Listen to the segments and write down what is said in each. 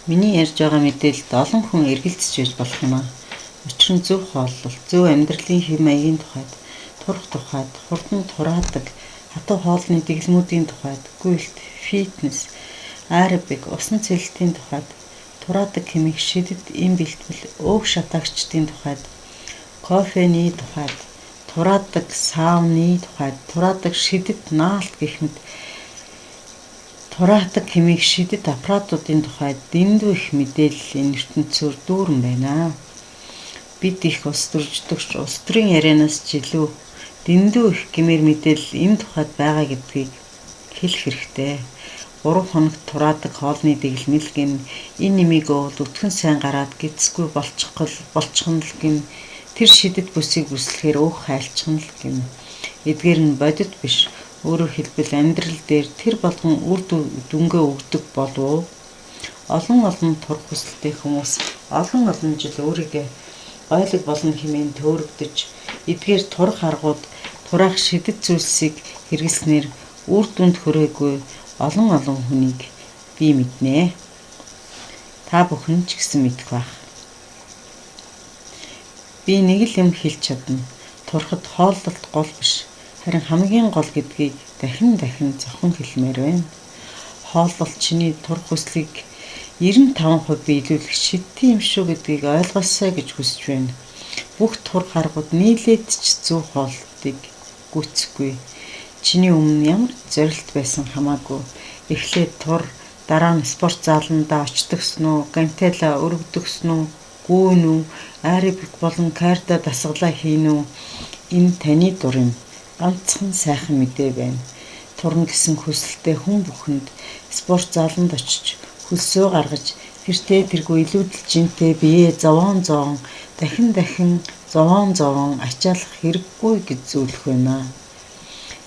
Миний ярьж байгаа мэдээлэлд олон хүн эргэлзэж байж болох юм аа. Учир нь зөв хооллолт, зөв амьдралын хэв маягийн тухайд, турах тухайд, хурдан тураадаг, хатуу хоолны дэглэмүүдийн тухайд, гүйлт, фитнес, аэробик, усан цэлэлтийн тухайд, тураадаг хэмээх шидэт эм бэлтгэл, өөх шатаагчдын тухайд, кофений тухайд, тураадаг сауны тухайд, тураадаг шидэт наалт гэх мэт тураадаг хэмээх шидэт аппаратуудын тухайд дэндүү их мэдээлэл энэ ертөнцөөр дүүрэн байна. Бид их улс төрждөгч улс төрийн ярианаас ч илүү дэндүү их гэмээр мэдээлэл энэ тухайд байгаа гэдгийг хэлэх хэрэгтэй. 3 хоногт тураадаг хоолны дэглэмэл гин энэ нэмийг бол өтгөн сайн гараад гидсгүй болчихно л гин тэр шидэт бүсийг бүслэхээр өөх хайлчхан л гин. Эдгээр нь бодит биш. Өөрөөр хэлбэл амьдрал дээр тэр болгон үр дүнгээ өгдөг болов. Олон турах хүсэлтэй хүмүүс олон жил өөрийгөө гойлог болно хэмээн төөрөгдөж эдгээр турах аргууд тураах шидэт зүйлсийг хэрэглэснээр үр дүнд хүрээгүй олон хүнийг би мэднэ. Та бүхэн ч гэсэн мэдэх байх. Би нэг л юм хэлж чадна. Турахад хооллолт гол биш. Харин хамгийн гол гэдгийг дахин зохон хэлмээр байна. Хооллолт чиний турах хүслийг 95% биелүүлэх шидтийн юм шүү гэдгийг ойлгосоо гэж хүсэж байна. Бүх турах аргууд нийлээд ч зөв хооллолтыг гүйцэхгүй. Чиний өмнө ямар зорилт байсан хамаагүй. Эхлээд тур, дараа нь спорт зааландаа очдогсон уу, гантела өргөдөгсөн үү, гүүн үү, аэробик болон карта дасгалаа хийн үү? Энэ таны дур юм. Ганцхан сайхан мэдээ байна. Турна гэсэн хүсэлтэй хүн бүхэнд спорт зааланд очиж хөлсөө гаргаж тэртээ тэргүй илүүдэл жинтэй бие зовоон дахин зовоон ачаалах хэрэггүй гэж зөвлөх байна.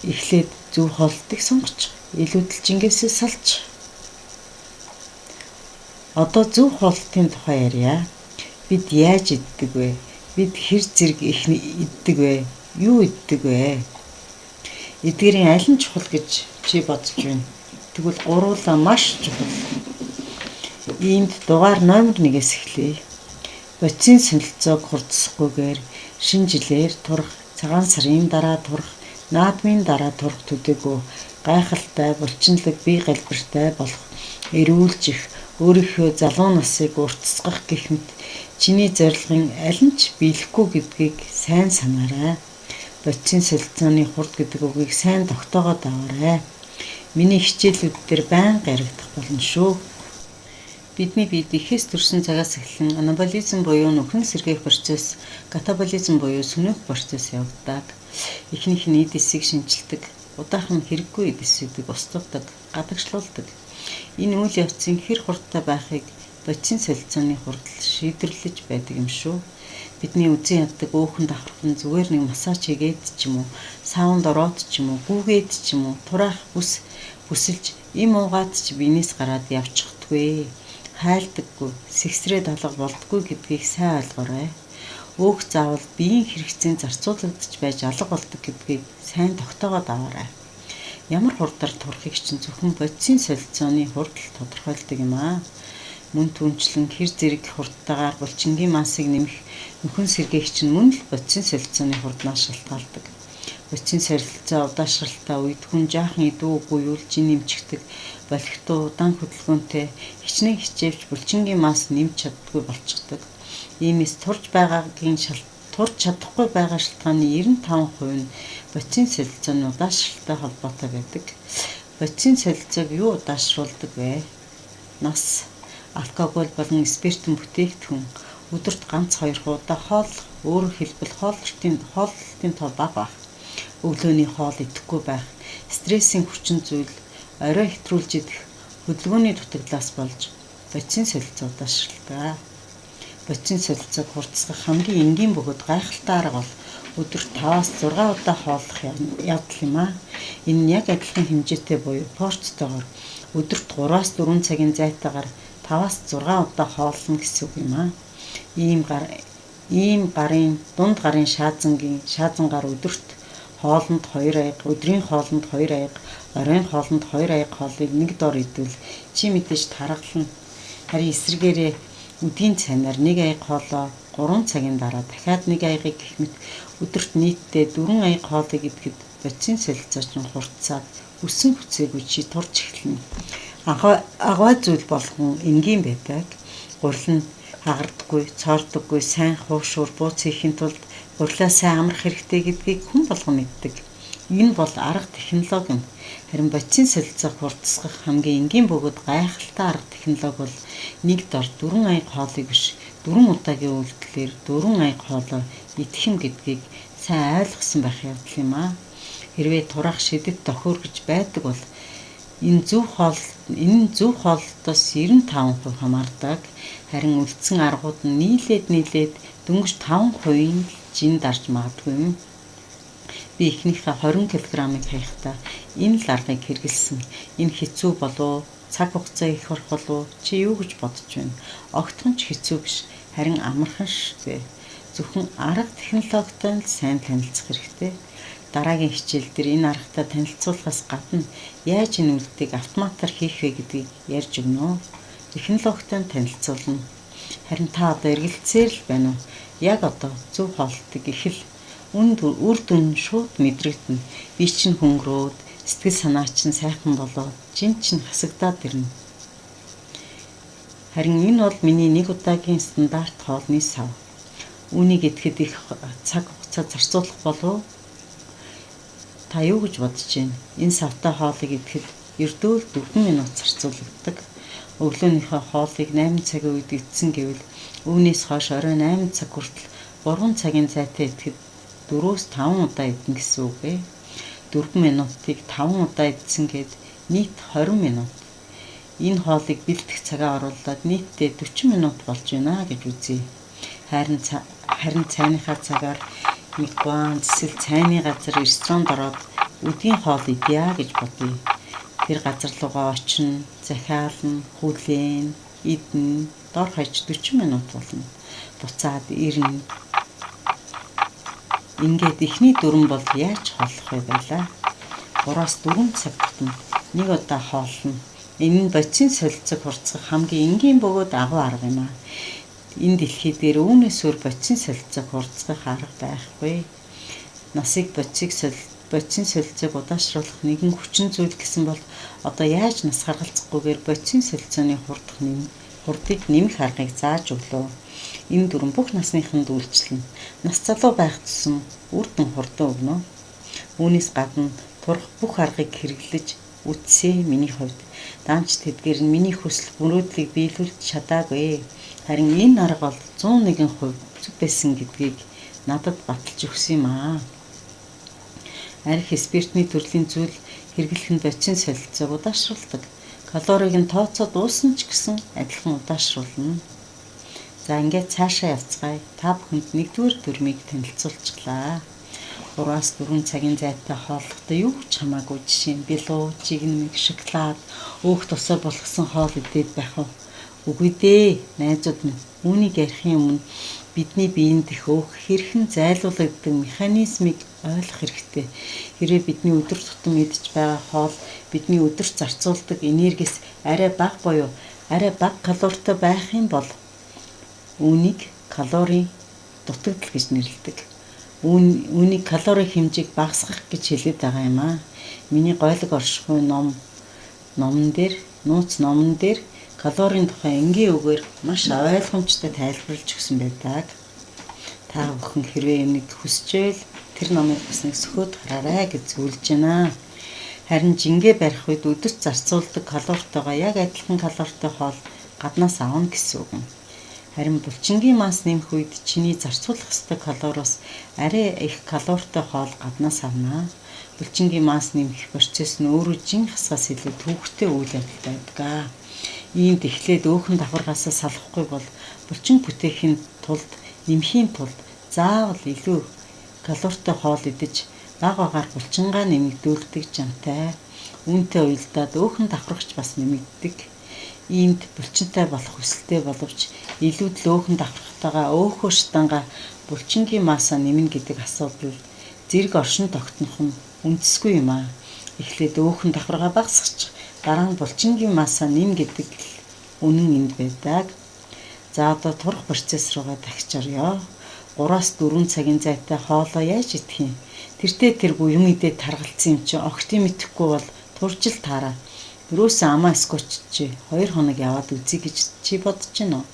Эхлээд зөв хоолтыг сонгоч, илүүдэл жингээсээ салж. Одоо зөв хоолтын тухай ярья. Бид яаж иддэг вэ? Бид хэр зэрэг их иддэг вэ? Юу иддэг вэ? Эдгээрийн аль нь чухал гэж чи бодож байна? Тэгвэл гуруула маш чухал. Иймд дугаар номер 1-ээс эхлэе. Бодисын солилцоог хурдсахгүйгээр шинэ жилээр турах, цагаан сарын дараа турах, наадмын дараа турах төдийгүй гайхалтай, булчинлаг, бие галбиртай болох, эрүүлжих, өөрийнхөө залуу насыг уртасгах гэх мэт чиний зорилгын аль нь ч биелэхгүй гэдгийг сайн санаарай. Бодисын солилцооны хурд гэдэг үгийг сайн тогтоогоод аваарай. Миний хичээлүүд дээр байнга яригдах болно шүү. Бидний биед ихээс төрсэн цагаас эхлэн анаболизм буюу нөхөн сэргээх процесс, катаболизм буюу сүнэх процесс явагддаг. Эхнийх нь эд эсийг шинжилдэг, удаахан хэрэггүй эд эсүүдийг устгадаг, гадагшлуулдаг. Энэ үйл явцын хэр хурдтай байхыг бодисын солилцооны хурдл шийдвэрлэж байдаг юм шүү. Бидний үзэн яддаг өөхөн давхархан зүгээр нэг массаж хийгээд ч юм уу, саунд ороод ч юм уу, гүүгээд ч юм уу, тураах бүсэлж им уугаад ч биенээс гараад явчихдаггүй. Хайлдаггүй, сэгсрээд алга болдгүй гэдгийг сайн ойлгоорой. Өөх заавал биеийн хэрэгцээнд зарцуулагдж байж алга болдог гэдгийг сайн тогтоогоод аваарай. Ямар хурдаар турахыг чинь зөвхөн бодисын солилцооны хурдл тодорхойлдог юм аа. Мөн түнчлэн хэр зэрэг хурдтайгаар булчингийн массыг нэмэх нөхөн сэргээх чинь мөн л бодисын солилцооны хурднаас шалтгаалдаг. Бодисын солилцоо удаашралтай үед хүн жаахан идүүгүй юулж нэмчихдэг, болхитуу удаан хөдөлгөөнтэй хичнээн хичээвч булчингийн масс нэмж чаддаггүй болчихдог. Иймээс турж чадахгүй байгаа шалтгааны 95% нь бодисын солилцооны удаашралтай холбоотой байдаг. Бодисын солилцоог юу удаашруулдаг вэ? Нас, алкогол болон спиртэн бүтээгдэхүүн, өдөрт ганц 2 удаа хооллох, өөрөөр хэлбэл хооллолтын тоо бага байх, өглөөний хоол идэхгүй байх, стрессийн хүчин зүйл, орой хэтрүүлж идэх, хөдөлгөөний дутагдлаас болж бодисын солилцоо удаашралдаг. Бодисын солилцоог хурдсгах хамгийн энгийн бөгөөд гайхалтай арга бол өдөрт 5-6 удаа хооллох явдал юм аа. Энэ нь яг адилхан хэмжээтэй буюу порцтойгоор өдөрт 3-4 цагийн зайтайгаар 5-6 удаа хооллоно гэсэн үг юм аа. Ийм дунд гарын шаазангаар өдөрт хоолнд 2 аяга, өдрийн хоолнд 2 аяга, оройн хоолнд 2 аяга хоолыг нэг дор идвэл чи мэдээж таргална. Харин эсрэгээрээ үдийн цайнаар 1 аяга хоолоо 3 цагийн дараа дахиад 1 аягийг гэх мэт өдөрт нийтдээ 4 аяга хоолыг идэхэд бодисын солилцоо чинь хурцсаад өссөн хүцээгүй чи турж эхэлнэ. Агай зүйл болгон энгийн байдаг. Гурил нь хагардаггүй, цоордоггүй, сайн хуушуур бууц хийхин тулд гурилаа сайн амрах хэрэгтэй гэдгийг хүн болгон мэддэг. Энэ бол арга технологи юм. Харин бодисын солилцоог хурдсгах хамгийн энгийн бөгөөд гайхалтай арга технологи бол нэг дор 4 аяга хоолыг биш 4 удаагийн үйлдэлээр 4 аяга хоолоо идэх юм гэдгийг сайн ойлгосон байх явдал юм аа. Хэрвээ турах шидэт тохиургож байдаг бол энэ зөв хооллолтоос 95% хамаардаг. Харин үлдсэн аргууд нь нийлээд дөнгөж 5% жин дарж магадгүй юм. Би эхнийхээ 20 кг-ыг хаяхдаа энэ л аргыг хэрэгэлсэн. Энэ хэцүү болов, цаг хугацаа их орох болов чи юу гэж бодож байна? Огтхон ч хэцүү биш, харин амархан шүү. Зөвхөн арга технологитой л сайн танилцах хэрэгтэй. Дараагийн хичээл дээр энэ аргатай танилцуулахаас гадна яаж энэ үйлдэлийг автоматар хийх вэ гэдгийг ярьж өгнө. Технологитой танилцуулна. Харин та одоо эргэлцээр л байна уу? Яг одоо зөв хоолтыг их л үр дүн шууд мэдрэгдэнэ. Би чинь хөнгөрөөд сэтгэл санаа чинь сайхан болоод жин чинь хасагдаад ирнэ. Харин энэ бол миний 1 удаагийн стандарт хоолны сав. Үүнийг идэхэд их цаг хугацаа зарцуулах болов? Та юу гэж бодож байна? Энэ савтай хоолыг идэхэд ердөө 4 минут зарцуулагддаг. Өглөөнийхөө хоолыг 8 цагийн үед идсэн гэвэл үүнээс хойш оройн 8 цаг хүртэл 3 цагийн зайтай идэхэд 4-5 удаа идэх гэсэн үг ээ. 4 минутыг 5 удаа идсэн гээд нийт 20 минут. Энэ хоолыг бэлдэх цагаа оруулаад нийтдээ 40 минут болж байна гэж үзье. Харин цайныхаа цагаар нэг гуан эсвэл цайны газар ресторанд ороод өдгийн хоол идъя гэж бодъё. Тэр газар руугаа очино, захиална, хүлээн, идэнэ, дор хаяж 40 минут болно. Буцаад ирнэ. Ингээд эхний 4 бол яаж хооллох вэ байлаа? 3-4 цаг тутам 1 удаа хооллоно. Энэ нь бодисын солилцоог хурцгах хамгийн энгийн бөгөөд агуу арга юм аа. Энэ дэлхий дээр үүнээс өөр бодисын солилцоог хурцгах арга байхгүй. Насыг бодисын солилцоог удаашруулах нэгэн хүчин зүйл гэсэн бол одоо яаж нас харгалзахгүйгээр бодисын солилцооны хурдыг нэмэх аргыг зааж өглөө. Энэ 4 бүх насныханд үйлчлэнэ. Нас залуу байх тусам үр дүн хурдан өгнө. Үүнээс гадна турах бүх аргыг хэрэглэж үтсээ миний хувьд. Даанч тэдгээр нь миний хүсэл мөрөөдлийг биелүүлж чадаагүй. Харин энэ арга бол 101% зөв байсан гэдгийг надад баталж өгсөн юм аа. Арх спиртний төрлийн зүйл хэрэглэх нь бодисын солилцоог удаашруулдаг. Калорийг нь тооцоод уусан ч гэсэн адилхан удаашруулна. За ингээд цаашаа явцгаая. Та бүхэнд 1-р дүрмийг танилцуулчихлаа. 3-4 цагийн зайтай хооллохдоо юу ч хамаагүй, жишээ нь бэлуу, жигнэмэг, шоколад, өөх тусаар болгосон хоол идээд байх уу? Үгүй дээ, найзууд минь. Үүнийг ярихын өмнө бидний биеинд их өөх хэрхэн зайлуулагддаг механизмыг ойлгох хэрэгтэй. Хэрвээ бидний өдөр тутам идэж байгаа хоол бидний өдөрт зарцуулдаг энергиэс арай бага буюу арай бага калоритой байх юм бол үүнийг калорийн дутагдал гэж нэрлэдэг. Үүнийг калорийн хэмжээг багасгах гэж хэлээд байгаа юм аа. Миний гойлог оршихуй нууц номон дээр калорийн тухай энгийн үгээр маш ойлгомжтой тайлбарлаж өгсөн байдаг. Та бүхэн хэрвээ энийг хүсчээл тэр номыг бас нэг сөхөөд хараарай гэж зөвлөж байна. Харин жингээ барих үед өдөрт зарцуулдаг калоритойгоо яг адилхан калоритой хоол гаднаас авна гэсэн үг юм. Харин булчингийн мас нэмэх үед чиний зарцуулах ёстой калориос арай их калоритой хоол гаднаас авна. Булчингийн мас нэмэх процесс нь өөрөө жин хасгаас илүү төвөгтэй үйл явдал байдаг. Иймд эхлээд өөхөн давхаргаасаа салахгүй бол булчин бүтээхийн тулд нэмхийн тулд заавал илүү калоритой хоол идэж бага багаар булчингаа нэмэгдүүлдэг жантай. Үүнтэй уялдаад өөхөн давхаргач бас нэмэгддэг. Иймд булчинтай болох хүсэлтэй боловч илүүд л өөхөн давхаргатайгаа өөхөө штанга булчингийн масаа нэмнэ гэдэг асуудал зэрэг оршин тогтнох нь үндэсгүй юм аа. Эхлээд өөхөн давхаргаа багасгач дараа нь булчингийн масаа нэм гэдэг үнэн энд байдаг. За одоо турах процесс руугаа дахиж орё. 3-4 цагийн зайтай хоолоо яаж идэх юм? Тэртээ тэргүй юм идээ таргалцсан юм чи огтын мэдэхгүй бол туржил таараа. Юусэн амаа скотч 2 хоног яваад үзье гэж чи бодож байна уу?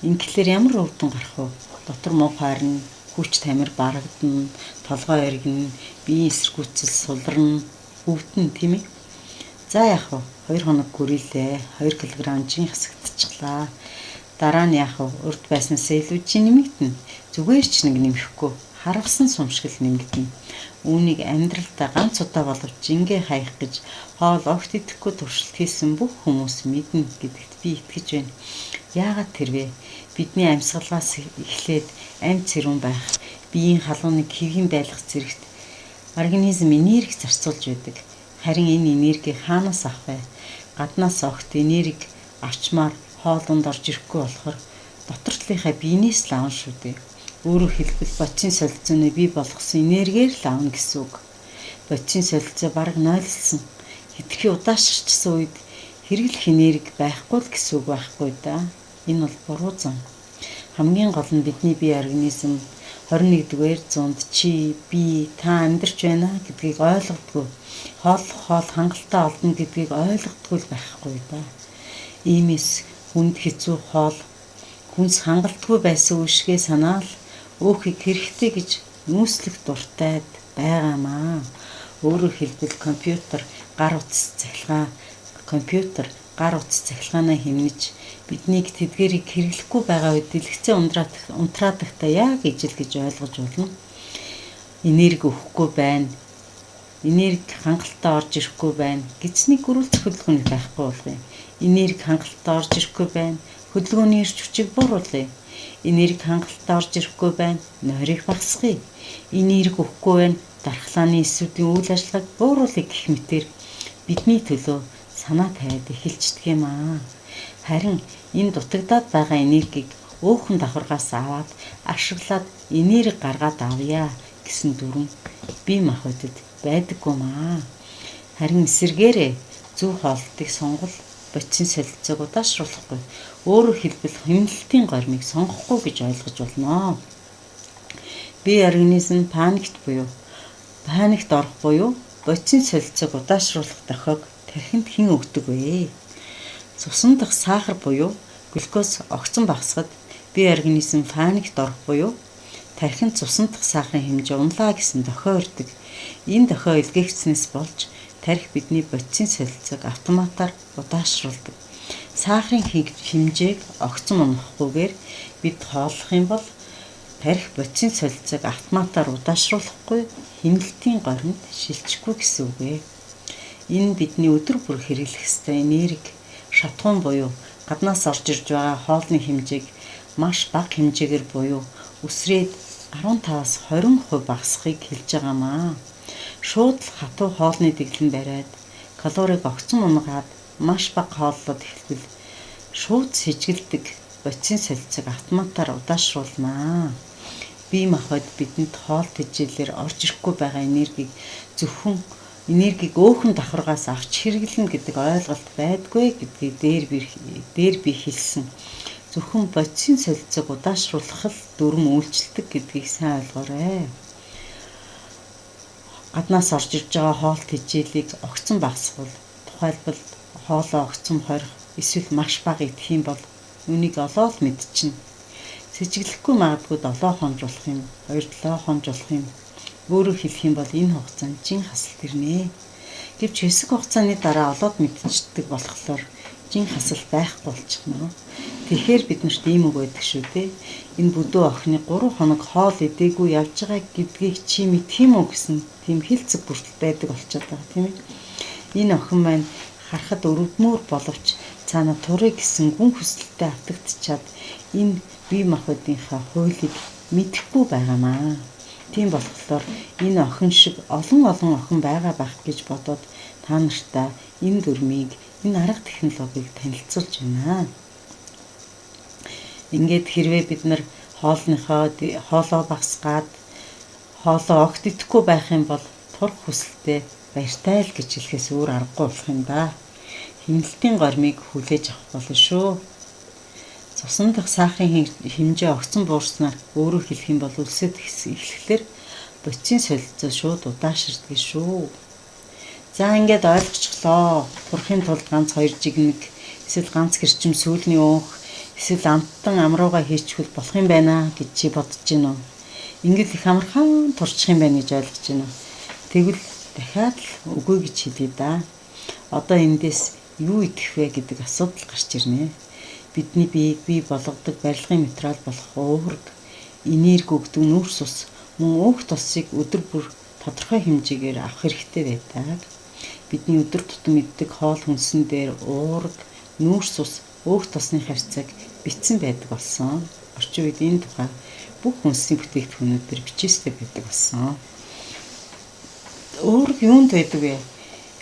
Ингэлээр ямар өвдөн гарах вэ? Дотор муу харна, хүч тамир барагдана, толгой эргэнэ, биеийн эсэргүүцэл сулрна, өвдөн тийм ээ. За яах вэ? 2 хоног гүрэлээ, 2 кг жин хасагдчихлаа. Дараа нь яах вэ? Урд байснасаа илүү жин нэмэгдэнэ. Зүгээр ч нэг нэмэхгүй, харавсан сумшгал нэмэгдэнэ. Үүнийг амьдралдаа ганц удаа боловч жингээ хаях гэж хоол огт идэхгүй туршилт хийсэн бүх хүмүүс мэднэ гэдэгт би итгэж байна. Яагаад тэрвэ? Бидний амьсгалаас эхлээд амьд цэрүүн байх, биеийн халууныг хэвийн байлгах зэрэгт организм энерги зарцуулж байдаг. Харин энэ энерги хаанаас авах вэ? Гаднаас огт энерги авчмаар хоолунд орж ирэхгүй болохоор дотор талынхаа биенээс л авна шүү дээ. Өөрөөр хэлбэл бодисын солилцооны бий болгосон энергиэр л авна гэсэн үг. Бодисын солилцоо бараг нойлсон. Хэтэрхий удаашрчсан үед хэрэглэх энерги байхгүй л гэсэн үг байхгүй да. Энэ бол буруу зам. Хамгийн гол нь бидний бие организм 21-р зуунд чи, би, та амьдарч байна гэдгийг ойлгодгүй. Хоол хангалттай олдно гэдгийг ойлгодгүй л байхгүй да. Иймээс хүнд хэцүү хоол хүнс хангалтгүй байсан үшгээ санаал өөхийг хэрэгтэй гэж нүүслэх дуртайд байгаамаа. Өөрөөр хэлбэл компьютер гар утас цахилгаанаа хэмнэж биднийг тэдгэрийг хэрэглэхгүй байгаа үед дэлгэцээ унтраадахдаа яг ижил гэж ойлгож болно. Энерги өгөхгүй байна. Энерги хангалттай орж ирэхгүй байна. Гэцнийг гөрүүлзэх хөдөлгөөний байхгүй болгоё. Энерги хангалттай орж ирэхгүй байна. Хөдөлгөөний эрч хүчийг бууруулъя. Энерги хангалттай орж ирэхгүй байна. Нойрыг багасгая. Энерги өгөхгүй байна. Дархлааны эсүүдийн үйл ажиллагааг бууруулъя гэх мэтээр бидний төлөө санаа тавиад эхэлждэг юм аа. Харин энэ дутагдаад байгаа энергийг өөхөн давхаргаас аваад ашиглаад энерги гаргаад авъя гэсэн дүрм бие махбодод байдаггүй маа. Харин эсэргээрээ зөв хоолтыг сонгол бодисын солилцоог удаашруулахгүй. Өөрөөр хэлбэл хэмнэлтийн гормыг сонгохгүй гэж ойлгож болно. Бие организм паникт орох буюу бодисын солилцоог удаашруулах дохиог тархинд хэн өгдөг вэ? Цусан дахь сахар буюу глюкоз огцон багасгад бие организм паникт орох буюу тархинд цусан дахь сахарын хэмжээ унлаа гэсэн дохио өрдөг. Энэ дохио илгээгдснээс болж тархи бидний бодисын солилцоог автоматар удаашруулдаг. Сахарын хэмжээг огцон унахгүйгээр бид хооллох юм бол тархи бодисын солилцоог автоматар удаашруулахгүй хэмнэлтийн горимд шилжихгүй гэсэн үг ээ. Энэ бидний өдөр бүр хэрэглэх ёстой энерги шатхуун буюу гаднаас орж ирж байгаа хоолны хэмжээг маш бага хэмжээгээр буюу үсрээд 15-аас 20% багасхыг хэлж байгаамаа. Шууд л хатуу хоолны дэглэн бариад калорийг огцон унгаад маш бага хооллоод эхэлбэл шууд сэжгэлдэг бодисын солилцоог автоматар удаашруулнаа. Бие махбод бидэнд хоол тэжээлээр орж ирэхгүй байгаа энергийг өөхөн давхаргаас авч хэрэглэнэ гэдэг ойлголт байдгүй гэдгийг дээр би хэлсэн. Зөвхөн бодисын солилцоог удаашруулах л дүрм үйлчлдэг гэдгийг сайн ойлгоорой. Гаднаас орж ирж байгаа хоол тэжээлийг огцон багасгавал тухайлбал хоолоо огцон хорих эсвэл маш бага идэх юм бол үнийг олоо л мэдчихнэ. Сэжиглэхгүй магадгүй 7 хоног болох юм, 2-7 хоног болох юм. Өөрөөр хэлэх юм бол энэ хугацаанд жин хасалт ирнэ. Гэвч хэсэг хугацааны дараа олоод мэдчихдэг болохоор жин хасалт байхгүй болчихно. Тэгэхээр биднэрт ийм үг байдаг шүү дээ. Энэ бүдүү охины 3 хоног хоол идээгүй явж байгаа гэдгийг чи мэдх юм уу гэсэн тийм хэлцэг бүртэл байдаг болчиход байгаа тийм ээ. Энэ охин маань харахад өрөвдмөр боловч цаана турыг гэсэн гүн хүсэлтэд автагдчихад энэ бие махбодынхаа хуулийг мэдэхгүй байгаамаа. Тийм болохоор энэ охин шиг олон охин байгаа байх гэж бодоод та нартаа энэ дүрмийг, энэ арга технологиг танилцуулж байна. Ингээд хэрвээ бид нар хоолоо багасгаад хоолоо огт идэхгүй байх юм бол турх хүсэлтэд баяртай л гэж хэлэхээс өөр аргагүй болох юм да. хэмнэлтийн гормыг хүлээж авах болно шүү. Цусан дахь сахарын хэмжээ огцон буурснаар өөрөөр хэлэх юм бол өлсөд эхлэхлээр бодисын солилцоо шууд удаашрдаг шүү. За ингээд ойлгочихлоо. Хурахын тулд ганц 2 жигнэг эсвэл ганц гэрчим сүүлний уух эсвэл амттан амрууга хийчихвэл болох юм байна гэж чи бодож гинөө. Ингээд их амархан турчих юм байна гэж ойлгож гинөө. Тэгвэл дахиад л үгүй гэж хэлье да. Одоо эндээс юу идэх вэ гэдэг асуудал гарч ирнэ. Бидний биеийг бий болгодог барилгын материал болох уурга, энерги өгдөг нүүрс ус мөн өөх тосыг өдөр бүр тодорхой хэмжээгээр авах хэрэгтэй байдаг. Бидний өдөр тутам иддэг хоол хүнсэн дээр уурга, нүүрс ус, өөх тосны харьцааг бичсэн байдаг болсон. Орчин үед энэ тухай бүх хүнсний бүтээгдэхүүнүүдээр бичээстэй байдаг болсон. Уурга юунд байдаг вэ?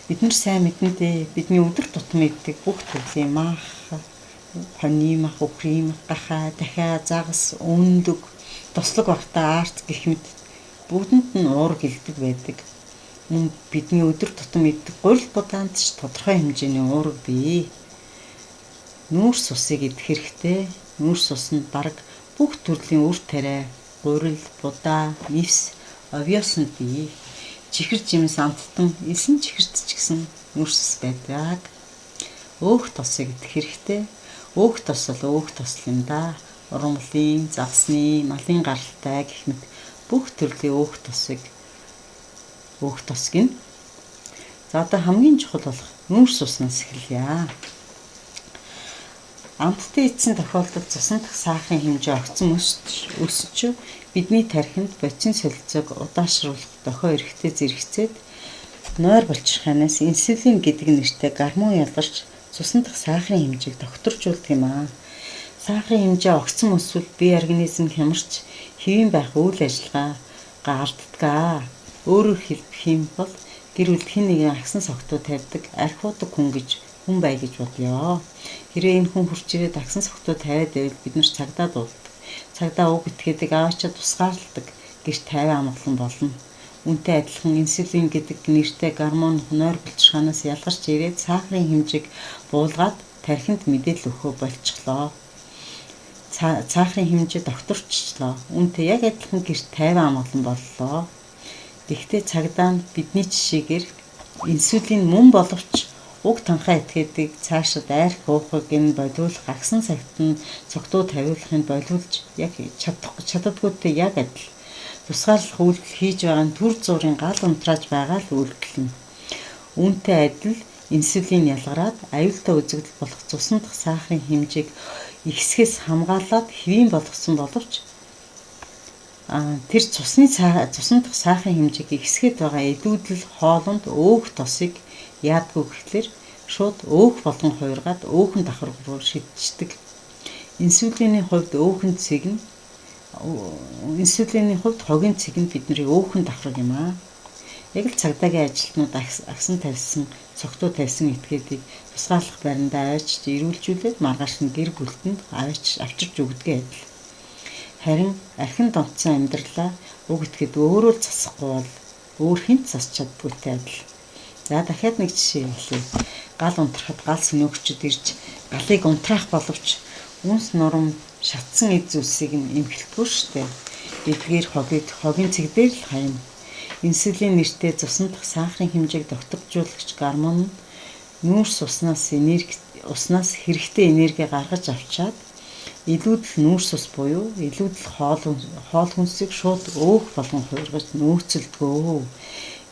Бид нар сайн мэднэ дээ. Бидний өдөр тутам иддэг бүх төрлийн мах, хоний мах, үхрийн мах, гахаа, дахиа, загас, өндөг, тослог багтаа арт гэх мэт бүгдэнд нь уурга илдэг байдаг. Мөн бидний өдөр тутам иддэг гурил будаанд ч тодорхой хэмжээний уурга бий. Нүүрс усыг идэх хэрэгтэй. Нүүрс ус нь бараг бүх төрлийн үр тариа, гурил, будаа, нивс, овёсонд бий. Чихэр жимс амттан эсэн чихэрт ч гэсэн нүүрс ус байдаг. Өөх тосыг идэх хэрэгтэй. Өөх тос бол өөх тослын да. Ургамлын, завсны, малын гаралтай гэх мэт бүх төрлийн өөх тосыг өөх тос гин. За одоо хамгийн чухал болох нүүрс уснаас эхэлье. Амттай идсэн тохиолдолд цусан дахь сахарын хэмжээ огцон өсч бидний тархинд бодисын солилцоог удаашруулах дохио эрэхтэй зэрэгцээд нойр болчихханаас инсулин гэдэг нэртэй гормон ялгарч цусан дахь сахарын хэмжээг докторжуулдаг юм аа. Сахарын хэмжээ огцон өсвөл бие организм хямарч хэвэн байх үйл ажиллагаагаа алддаг. Өөрөөр хэлбэх юм бол гэр бүлд хэн нэгэн агсан согтуу тавьдаг архиудаг хүн бай гэж бодъё. Хэрвээ энэ хүн хурц ирээд агсан согтуу тавиад байвал бид нар цагдаа дууддаг. Цагдаа уг итгээдэг аваачаа тусгаарладаг гэж 50 амгалан болно. Үүнтэй адилхан инсулин гэдэг нэртэй гормон нойр булчирхаанаас ялгарч ирээд сахарын хэмжээг буулгаад тархинд мэдээлэл өгөхөө болчихлоо. Сахарын хэмжээ докторчлоо. Үүнтэй яг адилхан гэрт 50 амгалан боллоо. Гэхдээ цагдаа нь бидний жишээгээр инсулин мөн боловч уг танхаа этгээдэг цаашид айрх уухыг нь болиулах агсан цагт нь цогтуу тавиулахыг болиулж яг чаддаггүйтэй яг адил. Тусгаарлах үйлдэл хийж байгаа нь төр зуурын гал унтрааж байгаа л үйлдэл нь. Үүнтэй адил инсулин ялгараад аюултай үзэгдэл болох цусан дахь сахарын хэмжээг ихсгээс хамгаалаад хэвийн болгосон боловч тэр цусан дахь сахарын хэмжээг ихсгээд байгаа элүүдэл хоолонд өөх тосыг яадгүй гэхлээр шууд өөх болгон хуургаад өөхөн давхар руу шидчихдэг. Инсулиний хувьд хогийн цэг нь бидний өөхөн давхар юм аа. Яг л цагдаагийн ажилтнууд агсан тавьсан, цогтуу тавьсан этгээдийг тусгаарлах байрандаа авчиж ирүүлжүүлээд маргааш нь гэр бүлтэнд авчирч өгдөг адил. Харин архин донтсон амьдралаа уг этгээд өөрөө л засахгүй бол өөр хинт засч чаддгүйтэй адил. За дахиад нэг жишээ хэлье. Гал унтрахад гал сөнөөгчд ирж галыг унтраах боловч үнс нурам шатсан эд зүйлсийг нь эмхэлдэггүй штэ. Эдгээр хогийн цэг дээр л хаяна. Инсулин нэртэй цусан дахь сахарын хэмжээг докторжуулагч гормон нь нүүрс уснаас хэрэгтэй энерги гаргаж авчаад илүүдэл нүүрс ус буюу илүүдэл хоол хүнсийг шууд өөх болгон хуургаж нөөцөлдгөө.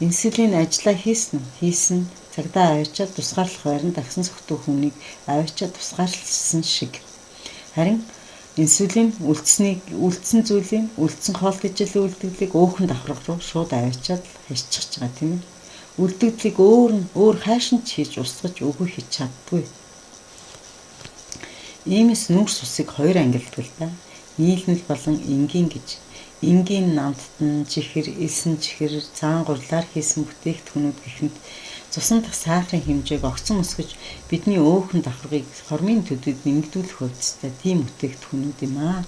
Инсулин ажиллаа хийсэн цагдаа аваачаад тусгаарлах байранд агсан согтуу хүнийг аваачаад тусгаарлсан шиг. Харин инсулин үлдсэн зүйлийн үлдсэн хоолт ижил үлдэгдлийг өөхөн давхар руу шууд аваачаад хашчихж байгаа тийм ээ. Үлдэгдлийг өөр хайшин ч хийж устгаж өгөө хийж чаддгүй. Иймээс нүүрс усыг 2 ангилдаг л да. Нийлмэл болон энгийн гэж. Энгийн намтан, чихэр, элсэн чихэр, цаан гурлаар хийсэн бүтээгдэхүүнүүд гэхэнд цусан дахь сахарын хэмжээг огцон өсгөж бидний өөхөн давхаргыг хормын төдөд нэмэгдүүлэх хувцастай тийм бүтээгдэхүүнүүд юм аа.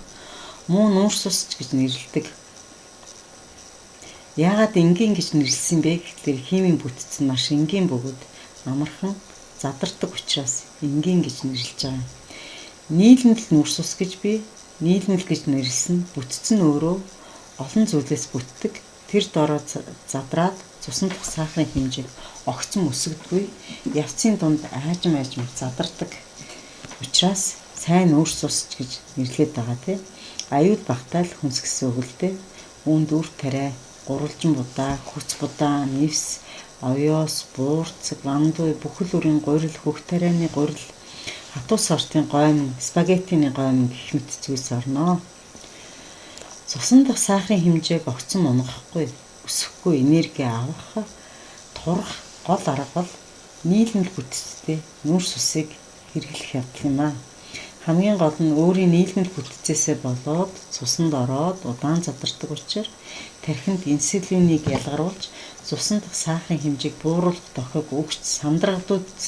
Муу нүүрс ус гэж нэрлэдэг. Яагаад энгийн гэж нэрлсэн бэ гэхлээр химийн бүтц нь маш энгийн бөгөөд амархан задардаг учраас энгийн гэж нэрлэж байгаа. Нийлэмэл нүрс ус гэж би нийлэмэл гэж нэрлсэн бүтцэн өөрөө олон зүйлээс бүтдэг. Тэр дороо задраад цусан дах сахарын хэмжээг огцом өсгдөггүй. Явцын дунд аажим задардаг. Учраас сайн нүрс ус гэж нэрлэдэг байгаа тийм. Аюул багтаал хүнсгсэн өгөлтэй. Үүнд үр тариа, гурвалжин будаа, хүч будаа, нэвс, овёос, буурцэг, вандуй, бүхэл бүрийн гурил, хөх тарианы гурил, хатуу сортын гойн, спагеттины гойн гэх мэт зүйлс орно. Цусан дах сахарын хэмжээг огцом унгахгүй, өсөхгүй энерги авах турах гол арга бол нийлэмэл бүтцтэй нүрс усыг хэрэглэх явдал юм аа. Хамгийн гол нь өөрийн нийлэмэл бүтцээсээ болоод цусанд ороод удаан задардаг учраас тархинд инсулинийг ялгаруулж цусан дах сахарын хэмжээг бууруулах дохиг өгч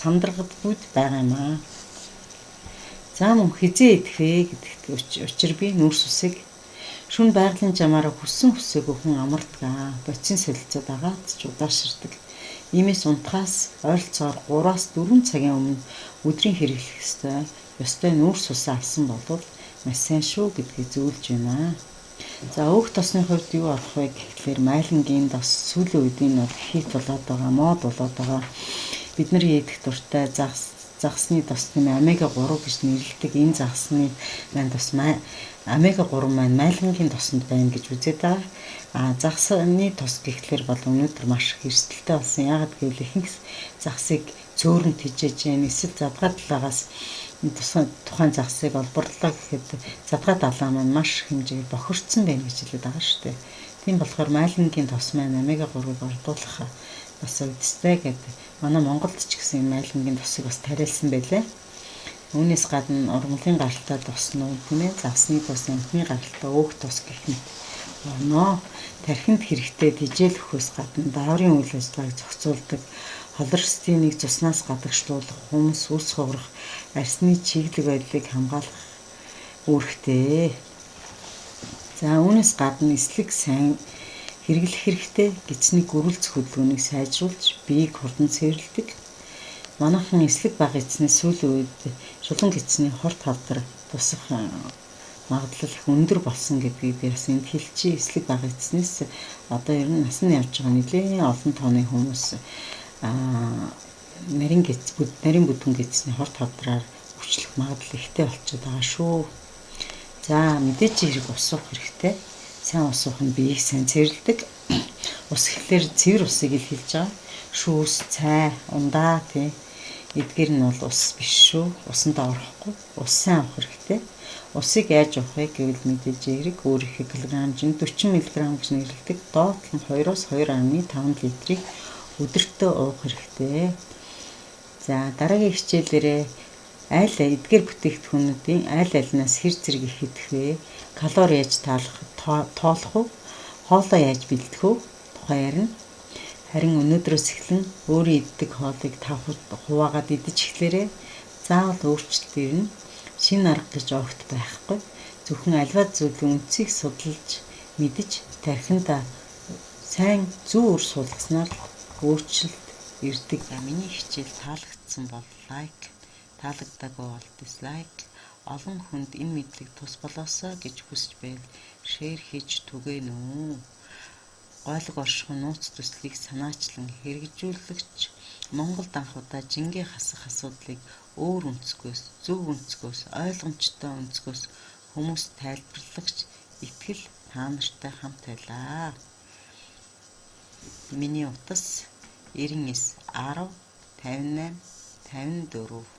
сандрагддагуйд байгаа юм аа. За мөн хизээ идэх вэ гэдэгт учир би нүрс усыг шүн байгалийн жамаараа хүссэн хүсээгүй хүн амардгаа. Боцин солилцоод агаад ч удаашрдаг. Иймээс унтахаас ойролцоогоор 3-аас 4 цагийн өмнө өдрийн хэрэглэх ёстой нүрс усаа авсан бол маш сайн шүү гэдгийг зөвлөж байна. За өөх тосны хувьд юу арах вэ гэхлээр майлангийн тос сүүлийн үед энэ бол хит болоод байгаа, мод болоод байгаа. Бид нар идэх дуртай загсны тос тийм омега 3 гэж нэрлэдэг энэ загсны маань тос омега 3 маань майлангийн тосонд байна гэж үзээд байгаа. Загсны тос гэхлээр бол өнөөдөр маш их эрсдэлтэй болсон. Яагаад гэвэл ихэнх загсыг цөөрөнд тижээж जैन эсвэл задгаа талаагаас тухайн загсыг олборлоо гэхэд задгаа талаа маань маш хэмжээгээр бохирдсон байна гэж хэлээд байгаа шүү дээ. Тийм болохоор майлангийн тос маань омега 3-ыг ордуулах бас үстэй гэдэг. Манай Монголд ч гэсэн майлангийн тосыг бас тариалсан байлээ. Үүнээс гадна ургамлын гаралтай тоснууд тийм ээ загсны тос, амтны гаралтай өөх тос гэх мэт орно. Тархинд хэрэгтэй тэжээлэх хөөс гадна дааврын үйл ажиллагааг зохицуулдаг, холестеринийг цуснаас гадагшлуулах, хүнс, үс хугарах, арсны чиглэг байдлыг хамгаалах үүрэгтэй. За үүнээс гадна эслэг сайн хэрэглэх хэрэгтэй, гидсний гөрүүлц хөдөлгөөнийг сайжруулж биеийг хурдан цэвэрлэдэг. Манайхан эслэг бага эзнээс сүүлийн үед шулуун гидсний хорт хавдар тусах магадлал их өндөр болсон гэдгийг би бас энд хэлчихье. Эслэг бага эзнээс одоо ер нь насны явж байгаа нэлээд олон тооны хүмүүс нарийн бүдүүн гидсний хорт хавдраар өвчлөх магадлал ихтэй болчиход байгаа шүү. За мэдээж хэрэг ус уух хэрэгтэй. Сайн ус уух нь биеийг сайн цэвэрлэдэг. Ус гэхлээр цэвэр усыг л хэлж байгаа. Шүүс, цай, ундаа тий. Эдгээр нь бол ус биш шүү. Усанд орохгүй. Ус сайн уух хэрэгтэй. Усыг яаж уух вэ гэвэл мэдээж хэрэг өөр их килограммжин 40 мг гэж нэрлэдэг. Доотлон 2-оос 2.5 литрийг өдөртөө уух хэрэгтэй. За дараагийн хичээлээрээ аль эдгээр бүтээгдэхүүнүүдийн аль алинаас хэр зэрэг их идэх вэ? Калори яаж тоолох вэ? Хоолоо яаж бэлдэх вэ? Тухай ярина. Харин өнөөдрөөс эхлэн өөрийн иддэг хоолыг 5 хуваагаад идэж эхлээрэй. Заавал өөрчлөлт ирнэ. Шинэ арга гэж огт байхгүй. Зөвхөн альва зүйлийн үндсийг судалж мэдж тархинда сайн зөв үр суулгаснаар өөрчлөлт ирдэг. Миний хичээл таалагдсан бол лайк, таалагдаагүй бол дизлайк, олон хүнд энэ мэдлэг тус болоосоо гэж хүсэж байв. Шеэр хийж түгээнэ үү. Гойлог оршихуй нууц төслийг санаачлан хэрэгжүүлэгч Монголд анх удаа жингээ хасах асуудлыг өөр өнцгөөс, зөв өнцгөөс, ойлгомжтой өнцгөөс хүмүүст тайлбарлагч итгэл та нартай хамт байлаа. Миний утас 99 10 58 54